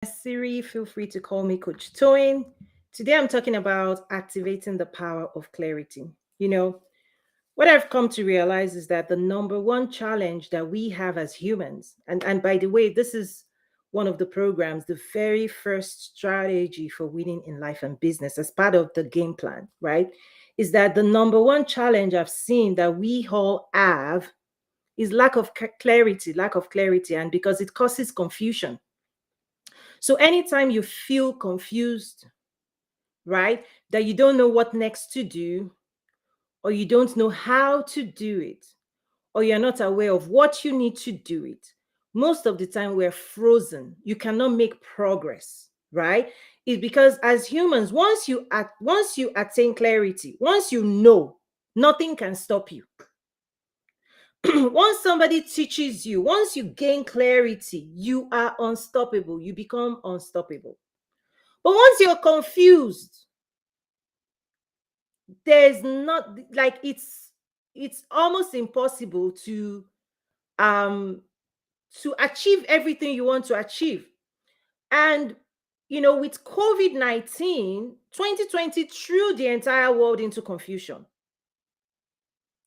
Siri, feel free to call me Coach Toin. Today I'm talking about activating the power of clarity. You know, what I've come to realize is that the number one challenge that we have as humans, and by the way, this is one of the programs, the very first strategy for winning in life and business as part of the game plan, right? Is that the number one challenge I've seen that we all have is lack of clarity, lack of clarity, and because it causes confusion. So anytime you feel confused, right, that you don't know what next to do, or you don't know how to do it, or you're not aware of what you need to do it, most of the time we're frozen. You cannot make progress, right? It's because as humans, once you attain clarity, once you know, nothing can stop you. Once somebody teaches you, once you gain clarity, you are unstoppable. You become unstoppable. But once you're confused, there's not like it's almost impossible um to achieve everything you want to achieve. And with COVID-19, 2020 threw the entire world into confusion,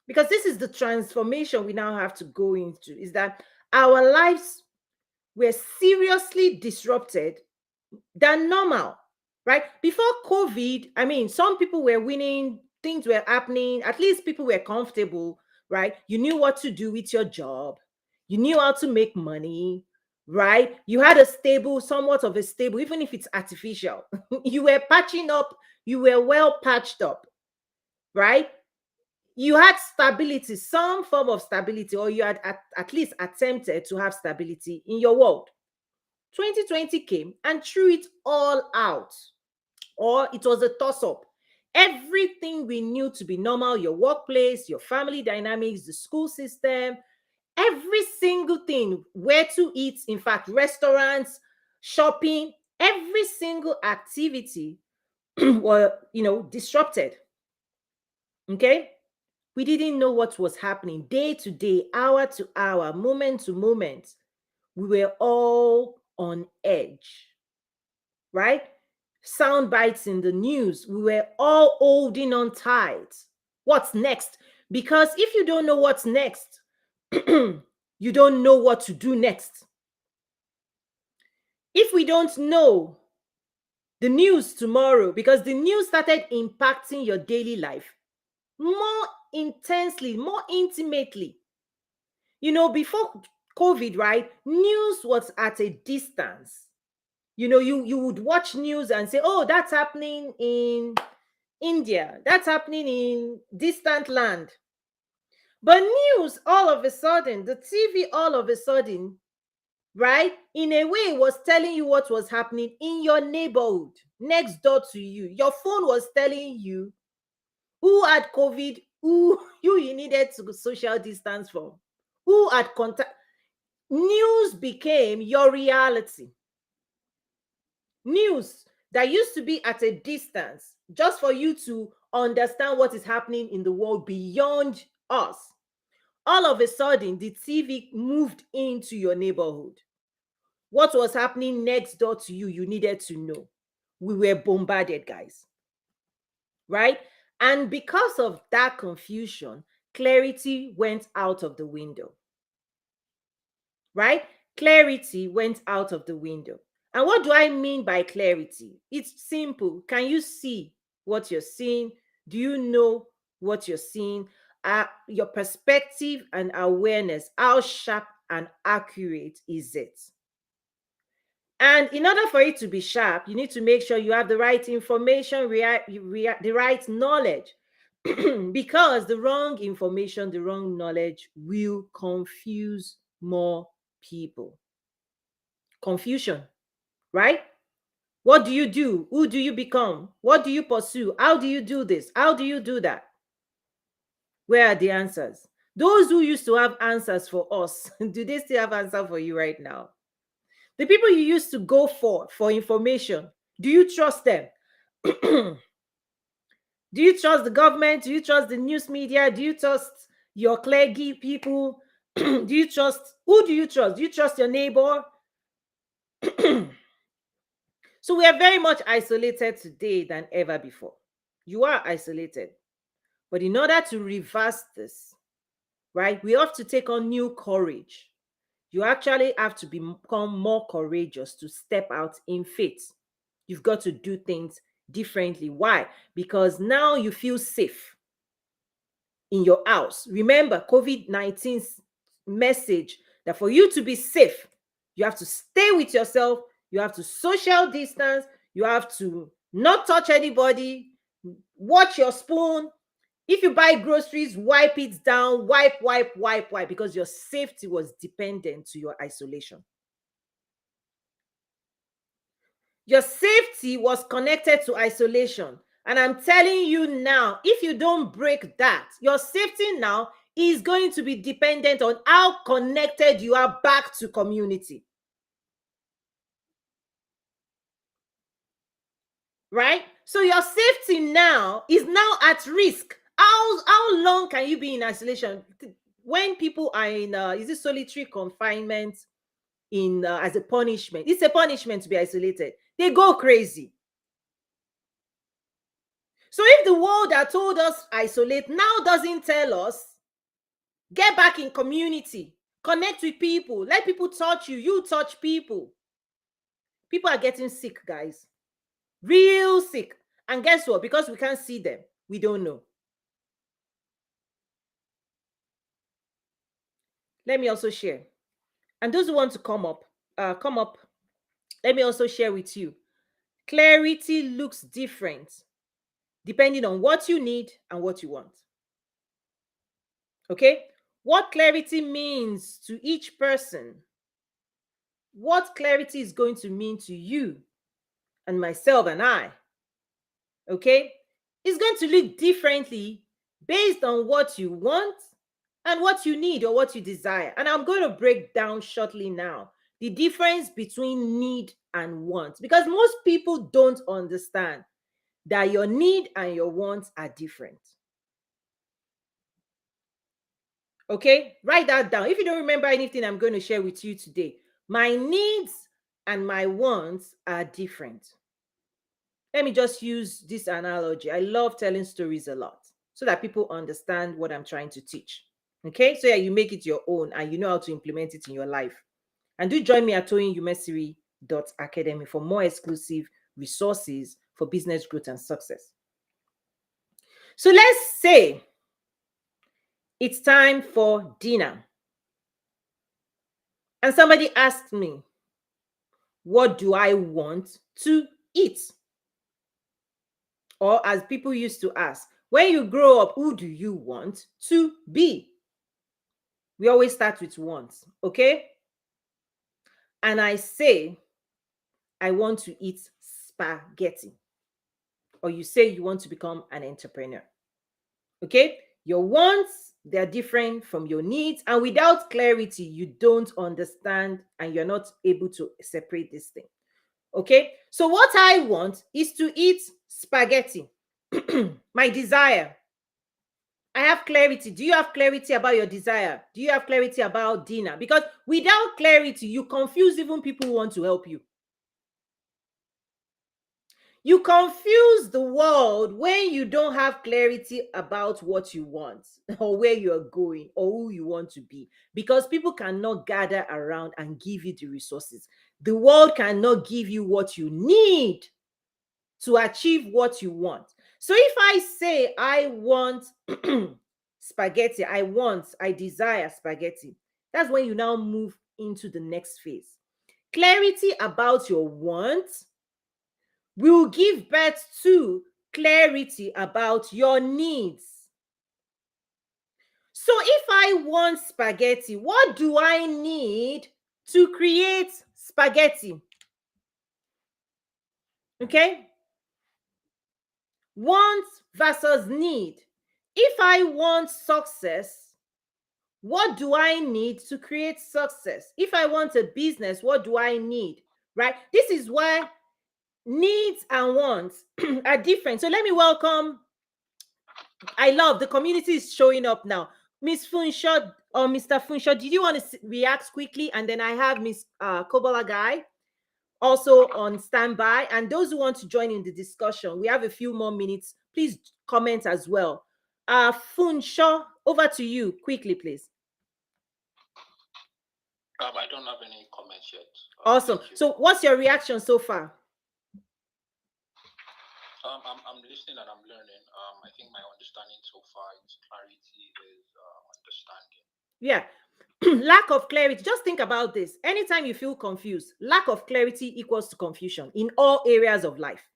because this is the transformation we now have to go into, is that our lives were seriously disrupted than normal, right? Before COVID, I mean, some people were winning, things were happening, at least people were comfortable, right? You knew what to do with your job, you knew how to make money, right? You had a stable, somewhat of a stable, even if it's artificial. You were patching up, you were well patched up, right? You had stability, some form of stability, or you had at least attempted to have stability in your world. 2020 came and threw it all out, or it was a toss up. Everything we knew to be normal, your workplace, your family dynamics, the school system, every single thing, where to eat, in fact, restaurants, shopping, every single activity were, disrupted. Okay? We didn't know what was happening day to day, hour to hour, moment to moment. We were all on edge, right? Sound bites in the news. We were all holding on tight. What's next? Because if you don't know what's next, you don't know what to do next. If we don't know the news tomorrow, because the news started impacting your daily life more intensely, more intimately. Before COVID, right? News was at a distance. You would watch news and say, oh, that's happening in India, that's happening in distant land. But news, all of a sudden, the TV, all of a sudden, right, in a way, was telling you what was happening in your neighborhood next door to you. Your phone was telling you who had COVID, who you needed to social distance from, who had contact. News became your reality. News that used to be at a distance, just for you to understand what is happening in the world beyond us. All of a sudden, the TV moved into your neighborhood. What was happening next door to you, you needed to know. We were bombarded, guys. Right? And because of that confusion, clarity went out of the window. Right? Clarity went out of the window. And what do I mean by clarity? It's simple. Can you see what you're seeing? Do you know what you're seeing? Your perspective and awareness, how sharp and accurate is it? And in order for it to be sharp, you need to make sure you have the right information, the right knowledge. Because the wrong information, the wrong knowledge will confuse more people. Confusion, right? What do you do? Who do you become? What do you pursue? How do you do this? How do you do that? Where are the answers? Those who used to have answers for us, do they still have answer for you right now? The people you used to go for information, do you trust them? Do you trust the government? Do you trust the news media? Do you trust your clergy people? Who do you trust? Do you trust your neighbor? So we are very much isolated today than ever before. You are isolated. But in order to reverse this, right, we have to take on new courage. You actually have to become more courageous to step out in faith. You've got to do things differently. Why? Because now you feel safe in your house. Remember, COVID-19's message that for you to be safe, you have to stay with yourself, you have to social distance, you have to not touch anybody, watch your spoon. If you buy groceries, wipe it down, wipe, because your safety was dependent to your isolation. Your safety was connected to isolation. And I'm telling you now, if you don't break that, your safety now is going to be dependent on how connected you are back to community. Right? So your safety now is now at risk. How long can you be in isolation? When people are in is it solitary confinement in as a punishment? It's a punishment to be isolated. They go crazy. So if the world that told us isolate now doesn't tell us, get back in community, connect with people, let people touch you, you touch people. People are getting sick, guys. Real sick. And guess what? Because we can't see them, we don't know. Let me also share. And those who want to come up. Let me also share with you. Clarity looks different depending on what you need and what you want. Okay? What clarity means to each person, what clarity is going to mean to you and myself and I, okay, is going to look differently based on what you want and what you need or what you desire. And I'm going to break down shortly now the difference between need and want, because most people don't understand that your need and your wants are different. Okay, write that down. If you don't remember anything I'm going to share with you today, my needs and my wants are different. Let me just use this analogy. I love telling stories a lot so that people understand what I'm trying to teach. Okay, so yeah, you make it your own and you know how to implement it in your life. And do join me at toyinumesiri.academy for more exclusive resources for business growth and success. So let's say it's time for dinner. And somebody asked me, what do I want to eat? Or as people used to ask, when you grow up, who do you want to be? We always start with wants, okay? And I say, I want to eat spaghetti. Or you say you want to become an entrepreneur, okay? Your wants, they're different from your needs. And without clarity, you don't understand and you're not able to separate this thing. Okay, so what I want is to eat spaghetti. My desire. I have clarity. Do you have clarity about your desire? Do you have clarity about dinner? Because without clarity, you confuse even people who want to help you. You confuse the world when you don't have clarity about what you want or where you're going or who you want to be, because people cannot gather around and give you the resources. The world cannot give you what you need to achieve what you want. So if I say I want spaghetti, I desire spaghetti, that's when you now move into the next phase. Clarity about your want will give birth to clarity about your needs. So if I want spaghetti, what do I need to create spaghetti? Okay? Want versus need. If I want success, what do I need to create success? If I want a business, what do I need? Right? This is why needs and wants are different. So let me welcome, I love the community is showing up now. Miss Funshot or Mr. Funshot, did you want to react quickly? And then I have Miss Kobola Guy also on standby. And those who want to join in the discussion, we have a few more minutes. Please comment as well. Funsho, over to you quickly, please. I don't have any comments yet. Awesome. So what's your reaction so far? I'm listening and I'm learning. I think my understanding so far is clarity is understanding. Yeah. Lack of clarity. Just think about this. Anytime you feel confused, lack of clarity equals to confusion in all areas of life.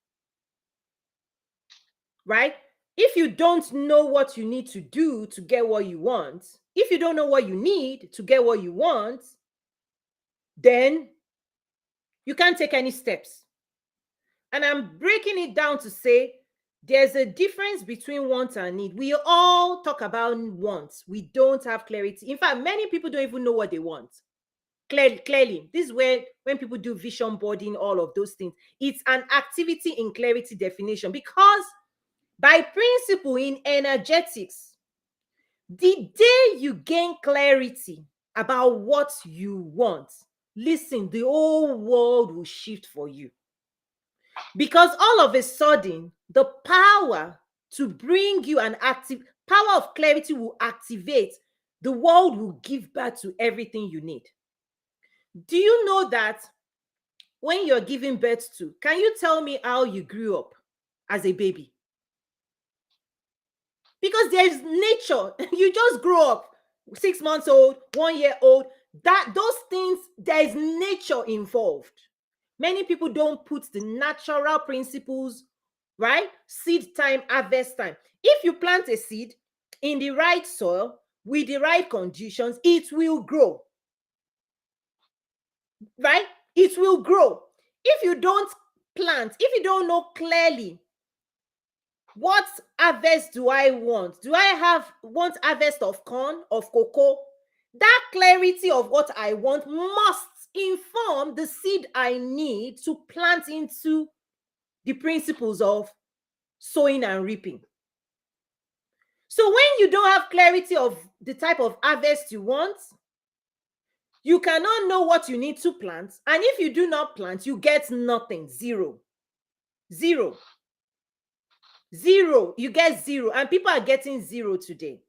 Right? If you don't know what you need to do to get what you want, if you don't know what you need to get what you want, then you can't take any steps. And I'm breaking it down to say there's a difference between want and need. We all talk about wants. We don't have clarity. In fact, many people don't even know what they want. Clearly, this is where when people do vision boarding, all of those things, it's an activity in clarity definition, because by principle in energetics, the day you gain clarity about what you want, listen, the whole world will shift for you. Because all of a sudden, the power to bring you an active power of clarity will activate. The world will give birth to everything you need. Do you know that when you're giving birth to, can you tell me how you grew up as a baby? Because there's nature. You just grow up 6 months old, 1 year old. That those things, there is nature involved. Many people don't put the natural principles, right? Seed time, harvest time. If you plant a seed in the right soil with the right conditions, it will grow. Right? It will grow. If you don't plant, if you don't know clearly, what harvest do I want? Do I want harvest of corn, of cocoa? That clarity of what I want must inform the seed I need to plant into the principles of sowing and reaping. So when you don't have clarity of the type of harvest you want, you cannot know what you need to plant. And if you do not plant, you get nothing. Zero. Zero. Zero. You get zero. And people are getting zero today.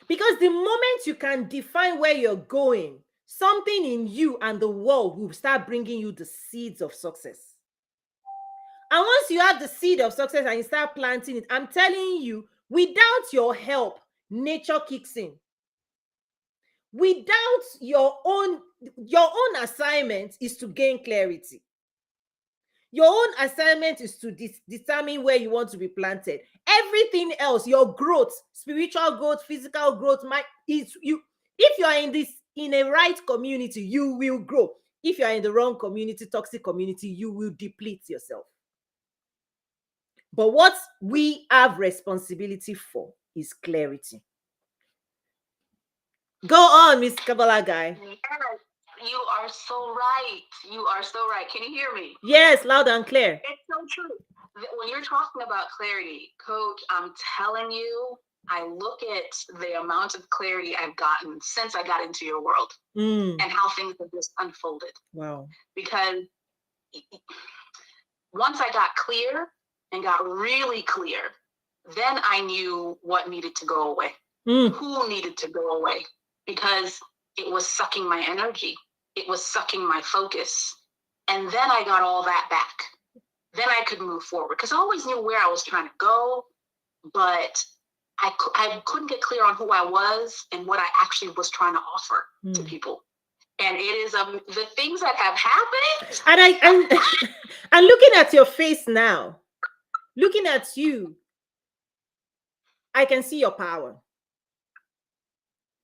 Because the moment you can define where you're going, something in you and the world will start bringing you the seeds of success. And once you have the seed of success and you start planting it, I'm telling you, without your help, nature kicks in. Without your own assignment is to gain clarity. Your own assignment is to determine where you want to be planted. Everything else, your growth, spiritual growth, physical growth, if you are in a right community, you will grow. If you are in the wrong community, toxic community, you will deplete yourself. But what we have responsibility for is clarity. Go on, Miss Kabbalah guy. You are so right. You are so right. Can you hear me? Yes, loud and clear. It's so true. When you're talking about clarity, Coach, I'm telling you, I look at the amount of clarity I've gotten since I got into your world and how things have just unfolded. Wow. Because once I got clear and got really clear, then I knew what needed to go away, who needed to go away, because it was sucking my energy. It was sucking my focus. And then I got all that back. Then I could move forward, because I always knew where I was trying to go, but I couldn't get clear on who I was and what I actually was trying to offer to people. And it is the things that have happened. And and looking at your face now, looking at you, I can see your power.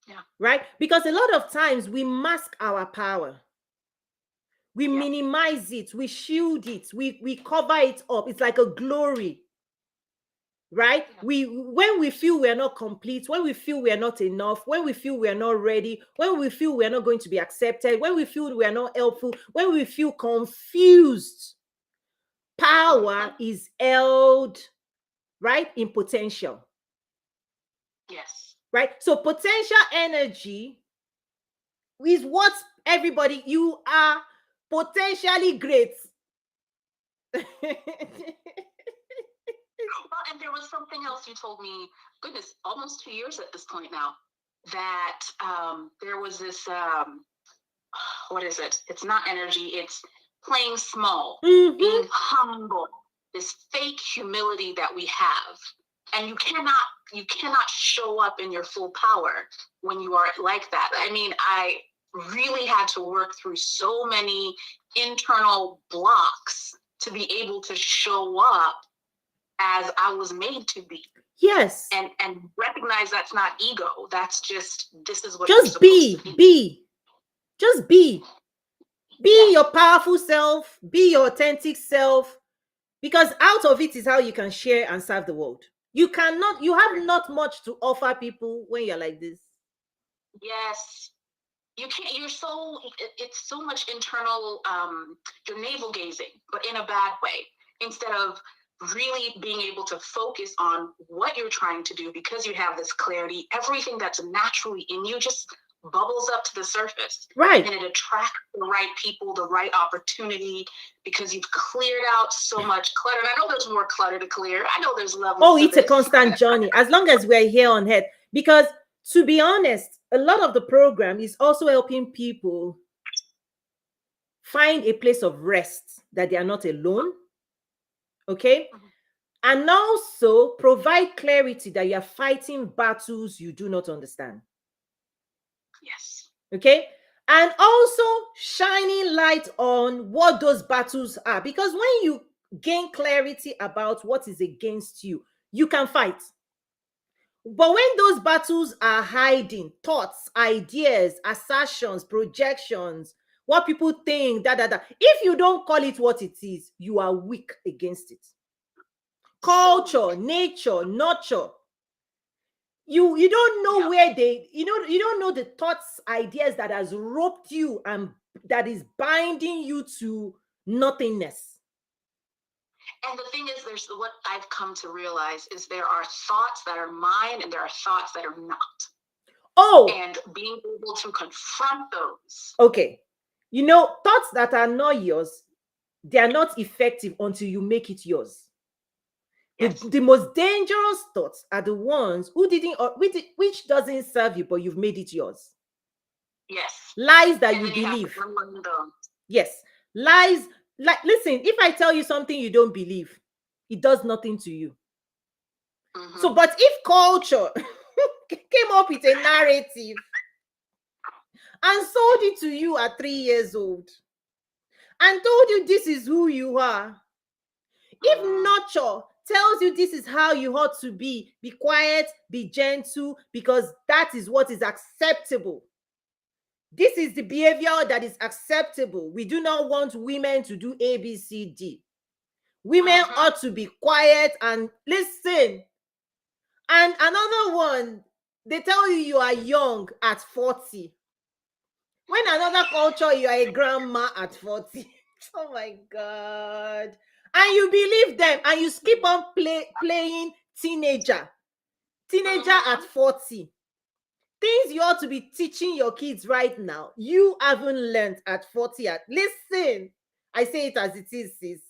Yeah. Right? Because a lot of times we mask our power. We minimize it, we shield it, we cover it up. It's like a glory. Right? When we feel we're not complete, when we feel we're not enough, when we feel we're not ready, when we feel we're not going to be accepted, when we feel we're not helpful, when we feel confused, power is held, right, in potential. Yes. Right? So potential energy is what everybody, you are potentially great. Well, and there was something else you told me, goodness, almost 2 years at this point now, that there was this, what is it? It's not energy, it's playing small, being humble, this fake humility that we have. And you cannot show up in your full power when you are like that. I mean, I really had to work through so many internal blocks to be able to show up as I was made to be. Yes. And recognize that's not ego. That's just, this is what just be. Just be. Be your powerful self. Be your authentic self. Because out of it is how you can share and serve the world. You have not much to offer people when you're like this. Yes. You can't, it's so much internal, you're navel gazing, but in a bad way, instead of really being able to focus on what you're trying to do, because you have this clarity. Everything that's naturally in you just bubbles up to the surface. Right. And it attracts the right people, the right opportunity, because you've cleared out so much clutter. And I know there's more clutter to clear. I know there's levels. Oh, it's a constant journey as long as we're here on earth. Because to be honest, a lot of the program is also helping people find a place of rest, that they are not alone. Okay. And also provide clarity that you are fighting battles you do not understand. Yes. Okay. And also shining light on what those battles are. Because when you gain clarity about what is against you, you can fight. But when those battles are hiding, thoughts, ideas, assertions, projections, what people think, if you don't call it what it is, you are weak against it. Culture, nature, nurture. You don't know where you don't know the thoughts, ideas that has roped you and that is binding you to nothingness. And the thing is, there's what I've come to realize is there are thoughts that are mine and there are thoughts that are not. Oh. And being able to confront those. Okay. Thoughts that are not yours, they are not effective until you make it yours. Yes. The most dangerous thoughts are the ones which doesn't serve you, but you've made it yours. Yes. Lies that you believe. Yes. Lies. Like, listen, if I tell you something you don't believe, it does nothing to you. So, but if culture came up with a narrative and sold it to you at 3 years old and told you this is who you are, if nurture tells you this is how you ought to be quiet, be gentle, because that is what is acceptable. This is the behavior that is acceptable. We do not want women to do A, B, C, D. Women ought to be quiet and listen. And another one, they tell you are young at 40. When another culture, you are a grandma at 40. Oh my God. And you believe them and you keep on playing teenager at 40. Things you ought to be teaching your kids right now, you haven't learned at 40. Listen, I say it as it is, sis.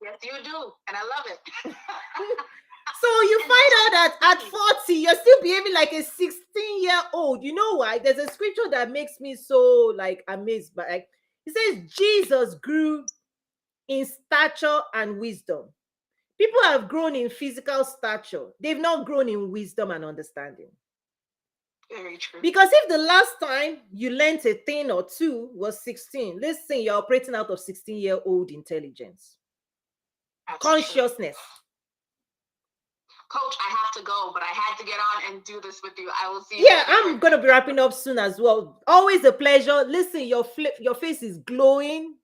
Yes, you do. And I love it. So you find out that at 40, you're still behaving like a 16-year-old. You know why? There's a scripture that makes me so amazed. But it says Jesus grew in stature and wisdom. People have grown in physical stature. They've not grown in wisdom and understanding. Very true. Because if the last time you learned a thing or two was 16, listen, you're operating out of 16-year-old intelligence. That's consciousness. True. Coach, I have to go, but I had to get on and do this with you. I will see you. Yeah, I'm going to be wrapping up soon as well. Always a pleasure. Listen, your face is glowing.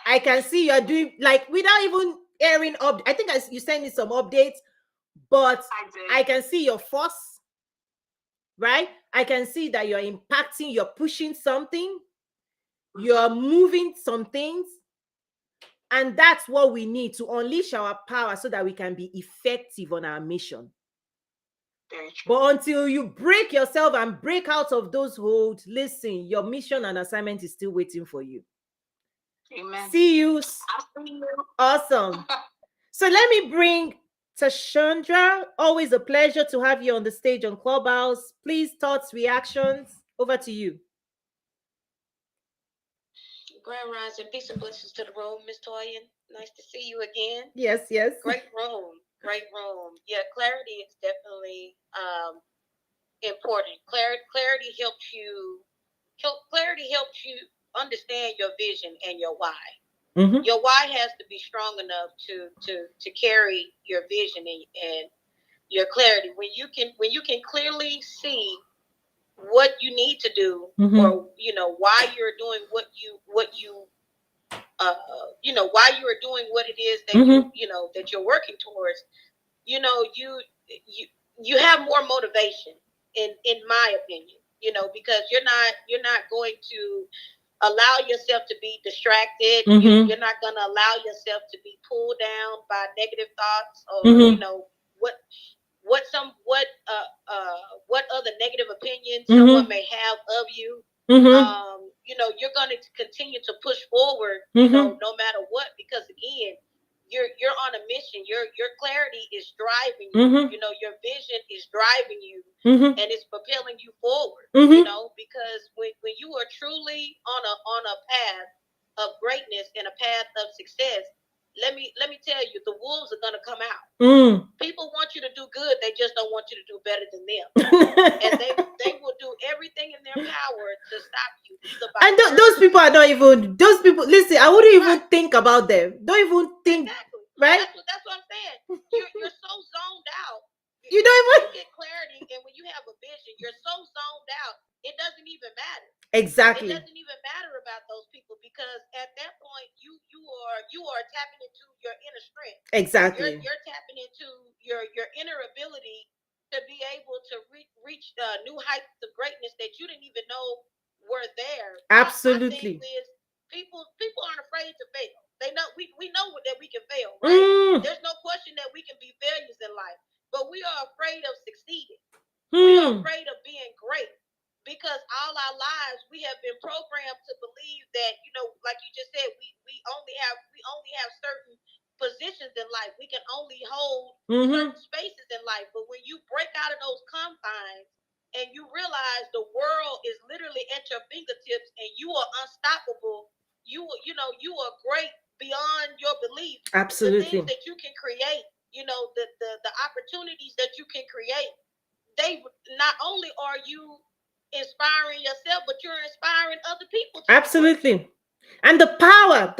I can see you're doing, without even airing up. I think you sent me some updates, but I can see your force, right? I can see that you're impacting, you're pushing something, you're moving some things. And that's what we need to unleash our power so that we can be effective on our mission. Very true. But until you break yourself and break out of those holds, listen, your mission and assignment is still waiting for you. Amen. See you. I'll see you. Awesome. So let me bring Tashandra. Always a pleasure to have you on the stage on Clubhouse. Please, thoughts, reactions. Over to you. Grand Rise and peace and blessings to the room, Miss Toyin. Nice to see you again. Yes, yes. Great room. Great room. Yeah, clarity is definitely important. Clarity helps you. Clarity helps you understand your vision and your why. Mm-hmm. Your why has to be strong enough to carry your vision and your clarity. When you can clearly see what you need to do, mm-hmm. or why you're doing what you why you are doing what it is that mm-hmm. that you're working towards, you have more motivation in my opinion, because you're not going to allow yourself to be distracted. Mm-hmm. You're not going to allow yourself to be pulled down by negative thoughts or mm-hmm. What other negative opinions mm-hmm. someone may have of you. Mm-hmm. You're going to continue to push forward, mm-hmm. No matter what, because again, you're on a mission. Your clarity is driving you. Mm-hmm. Your vision is driving you, mm-hmm. and it's propelling you forward. Mm-hmm. Because when you are truly on a path of greatness and a path of success, let me tell you, the wolves are gonna come out. Mm. People want you to do good, they just don't want you to do better than them. And they will do everything in their power to stop you. And those people are not even those people. Listen, I wouldn't even think about them. Don't even think. Exactly. Right? That's what I'm saying. You're so zoned out. You don't even get clarity, and when you have a vision, you're so zoned out. It doesn't even matter. Exactly. It doesn't even matter about those people, because at that point you are tapping into your inner strength. Exactly. You're tapping into your inner ability to be able to reach new heights of greatness that you didn't even know were there. Absolutely. My thing is, people aren't afraid to fail. They know we know that we can fail, right? Mm. There's no question that we can be failures in life, but we are afraid of succeeding. We are afraid of being great. Because all our lives we have been programmed to believe that, like you just said, we only have certain positions in life. We can only hold mm-hmm. certain spaces in life. But when you break out of those confines and you realize the world is literally at your fingertips and you are unstoppable, you are great beyond your belief. Absolutely. The things that you can create, the opportunities that you can create, they not only are you inspiring yourself, but you're inspiring other people. Absolutely. And the power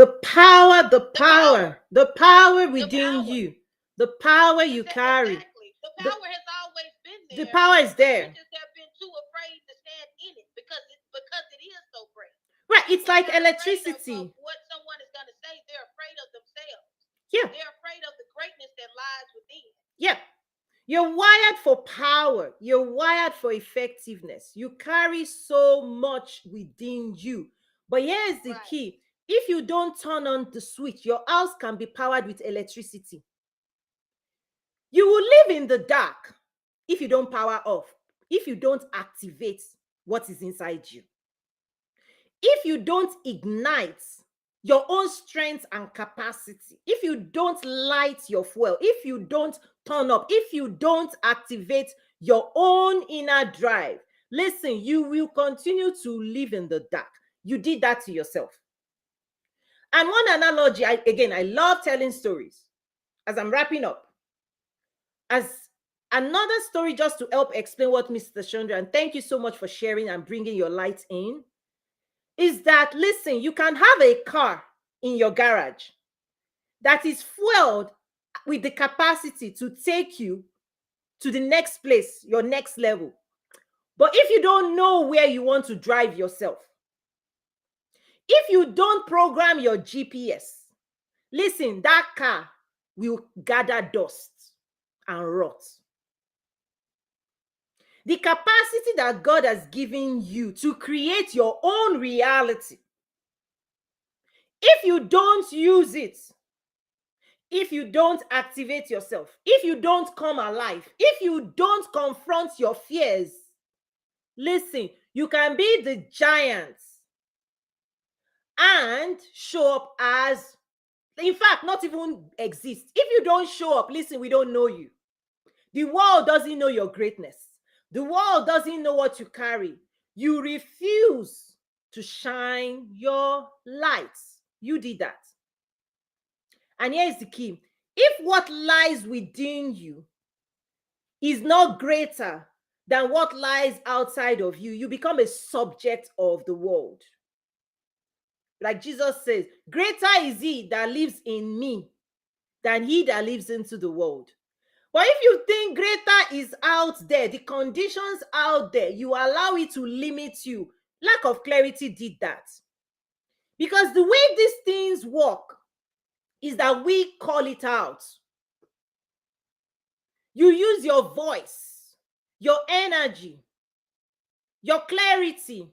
within you, the power you carry. Exactly. The power has always been there. The power is there. We just have been too afraid to stand in it because it is so great. Right. It's like electricity. Of what someone is going to say, they're afraid of themselves. Yeah. They're afraid of the greatness that lies within. Yeah. You're wired for power. You're wired for effectiveness. You carry so much within you. But here's the key. If you don't turn on the switch, your house can be powered with electricity. You will live in the dark if you don't power off, if you don't activate what is inside you. If you don't ignite your own strength and capacity, if you don't light your fuel, if you don't turn up, if you don't activate your own inner drive, listen, you will continue to live in the dark. You did that to yourself. And one analogy, I love telling stories as I'm wrapping up. As another story just to help explain what Mr. Chandra, and thank you so much for sharing and bringing your light in, is that, listen, you can have a car in your garage that is fueled with the capacity to take you to the next place, your next level. But if you don't know where you want to drive yourself, if you don't program your GPS, listen, that car will gather dust and rot. The capacity that God has given you to create your own reality, if you don't use it, if you don't activate yourself, if you don't come alive, if you don't confront your fears, listen, you can be the giant and show up as, in fact, not even exist. If you don't show up, listen, we don't know you. The world doesn't know your greatness. The world doesn't know what you carry. You refuse to shine your lights. You did that. And here's the key. If what lies within you is not greater than what lies outside of you, you become a subject of the world. Like Jesus says, greater is he that lives in me than he that lives into the world. But if you think greater is out there, the conditions out there, you allow it to limit you. Lack of clarity did that. Because the way these things work is that we call it out. You use your voice, your energy, your clarity,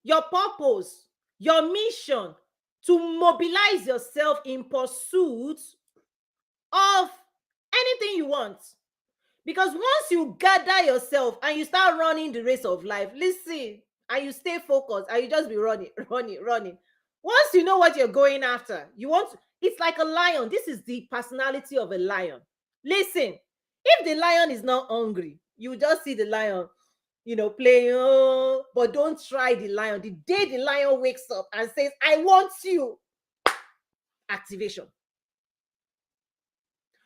your purpose, your mission to mobilize yourself in pursuit of anything you want. Because once you gather yourself and you start running the race of life, listen, and you stay focused and you just be running. Once you know what you're going after, it's like a lion. This is the personality of a lion. Listen, if the lion is not hungry, you just see the lion, playing, but don't try the lion. The day the lion wakes up and says, I want you, activation.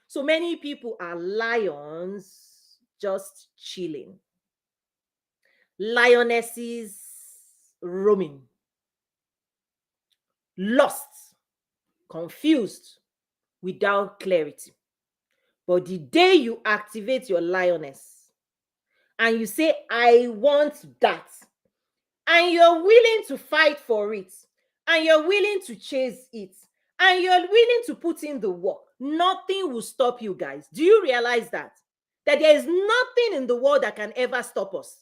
So many people are lions just chilling. Lionesses roaming. Lost, confused, without clarity. But the day you activate your lioness and you say, I want that, and you're willing to fight for it, and you're willing to chase it, and you're willing to put in the work, nothing will stop you, guys. Do you realize that? That there is nothing in the world that can ever stop us.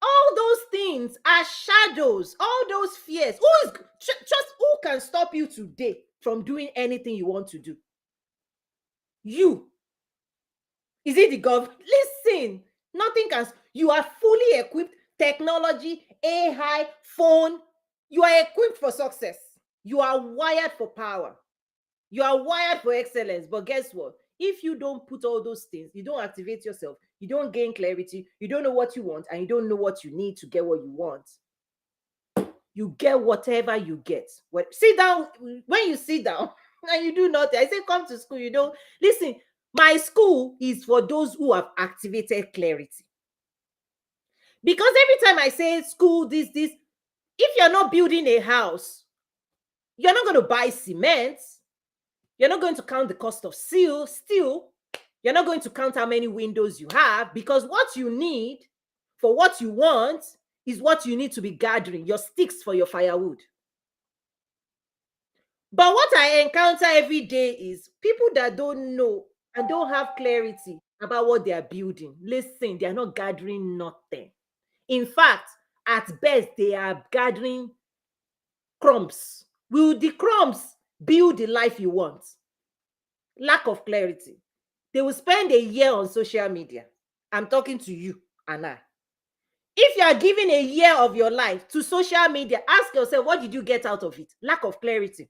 All those things are shadows, all those fears. Who can stop you today from doing anything you want to do? You. Is it the government? Listen, nothing can. You are fully equipped. Technology, AI, phone. You are equipped for success. You are wired for power. You are wired for excellence. But guess what? If you don't put all those things, you don't activate yourself, you don't gain clarity, you don't know what you want, and you don't know what you need to get what you want, you get whatever you get. Sit down. When you sit down and you do nothing, I say come to school, you don't listen. My school is for those who have activated clarity. Because every time I say school, this, if you're not building a house, you're not going to buy cement. You're not going to count the cost of steel. You're not going to count how many windows you have, because what you need for what you want is what you need to be gathering, your sticks for your firewood. But what I encounter every day is people that don't know and don't have clarity about what they are building. Listen, they are not gathering nothing. In fact, at best, they are gathering crumbs. Will the crumbs build the life you want? Lack of clarity. They will spend a year on social media. I'm talking to you and I. If you are giving a year of your life to social media, ask yourself, what did you get out of it? Lack of clarity.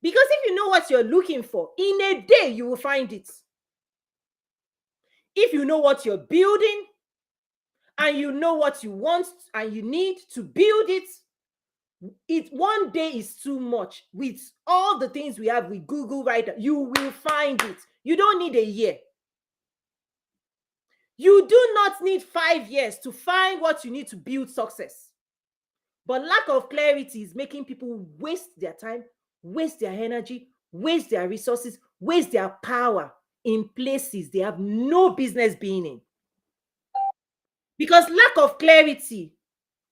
Because if you know what you're looking for, in a day, you will find it. If you know what you're building, and you know what you want and you need to build it, one day is too much. With all the things we have with Google right now, you will find it. You don't need a year. You do not need 5 years to find what you need to build success. But lack of clarity is making people waste their time, waste their energy, waste their resources, waste their power in places they have no business being in. Because lack of clarity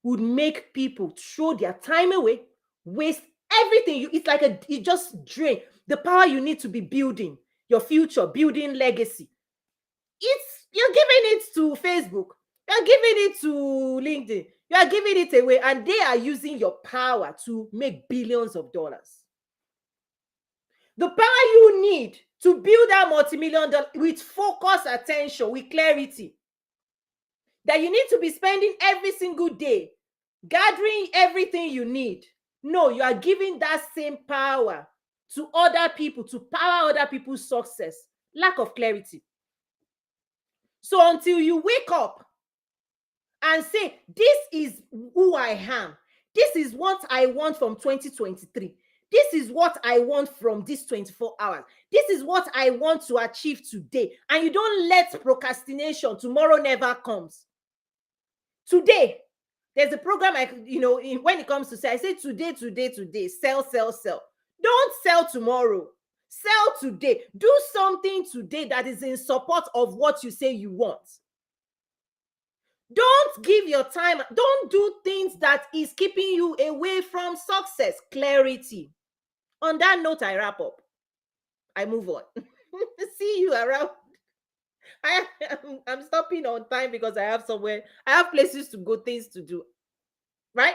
would make people throw their time away, waste everything. It's like it just drain the power you need to be building your future, building legacy. You're giving it to Facebook, you're giving it to LinkedIn, you are giving it away, and they are using your power to make billions of dollars. The power you need to build that multi-million dollar with focus, attention, with clarity, that you need to be spending every single day gathering everything you need. No, you are giving that same power to other people, to power other people's success. Lack of clarity. So until you wake up and say, this is who I am, this is what I want from 2023, this is what I want from this 24 hours, this is what I want to achieve today, and you don't let procrastination, tomorrow never comes. Today, there's a program when it comes to sell, I say today, sell. Don't sell tomorrow. Sell today. Do something today that is in support of what you say you want. Don't give your time. Don't do things that is keeping you away from success. Clarity. On that note, I wrap up. I move on. See you around. I'm stopping on time because I have places to go, things to do. Right?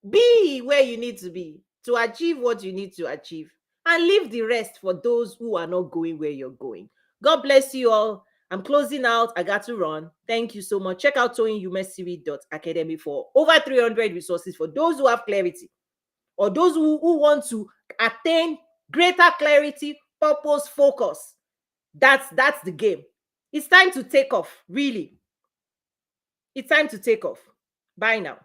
Be where you need to be to achieve what you need to achieve, and leave the rest for those who are not going where you're going. God bless you all. I'm closing out. I got to run. Thank you so much. Check out toyinyumesiri.academy for over 300 resources for those who have clarity, or those who want to attain greater clarity, purpose, focus. That's the game. It's time to take off, really. It's time to take off. Bye now.